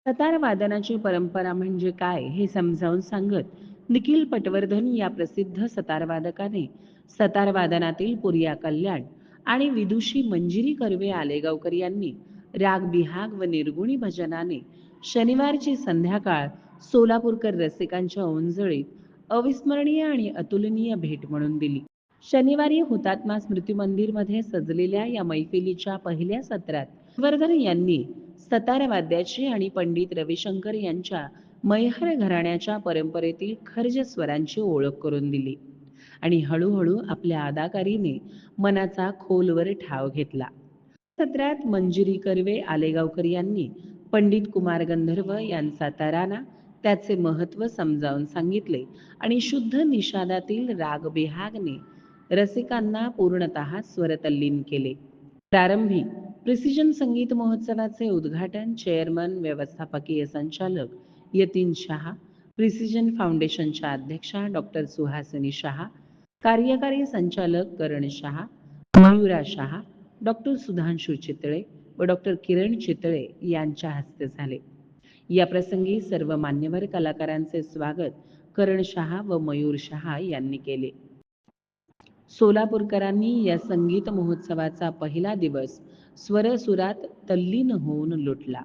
सतार वादनाची परंपरा म्हणजे काय हे समजावून सांगत निखिल पटवर्धन या प्रसिद्ध सतारवादकाने सतार वादनातील पुरिया कल्याण आणि विदुषी मंजिरी कर्वे आलेगावकर यांनी राग बिहाग व निर्गुणी भजनाने शनिवारची संध्याकाळ सोलापूरकर रसिकांच्या ओंजळीत अविस्मरणीय आणि अतुलनीय भेट म्हणून दिली. शनिवारी हुतात्मा स्मृती मंदिरमध्ये सजलेल्या या मैफिलीच्या पहिल्या सत्रात वर्धन यांनी सतार वाद्याची आणि पंडित रविशंकर यांच्या मैहर घराण्याच्या परंपरेतील खर्ज स्वरांची ओळख करून दिली आणि हळूहळू आपल्या अदाकारीने मनाचा खोलवर ठाव घेतला. सत्रात मंजिरी कर्वे आलेगावकर यांनी पंडित कुमार गंधर्व यांचा तराना, त्याचे महत्त्व समजावून सांगितले आणि शुद्ध निषादातील राग बेहागने रसिकांना पूर्णतः स्वरतल्लीन केले. प्रारंभी प्रिसिजन संगीत महोत्सवाचे उद्घाटन चेअरमन व्यवस्थापकीय संचालक यतीन शहा, प्रिसिजन फाउंडेशनच्या अध्यक्षा डॉक्टर सुहासिनी शहा, कार्यकारी संचालक करण शहा, मयुरा शहा, डॉक्टर सुधांशू चितळे व डॉक्टर किरण चितळे यांच्या हस्ते झाले. या प्रसंगी सर्व मान्यवर कलाकारांचे स्वागत करण शहा व मयूर शहा यांनी केले. सोलापूरकरांनी या संगीत महोत्सवाचा पहिला दिवस स्वरसुरात तल्लीन होऊन लुटला.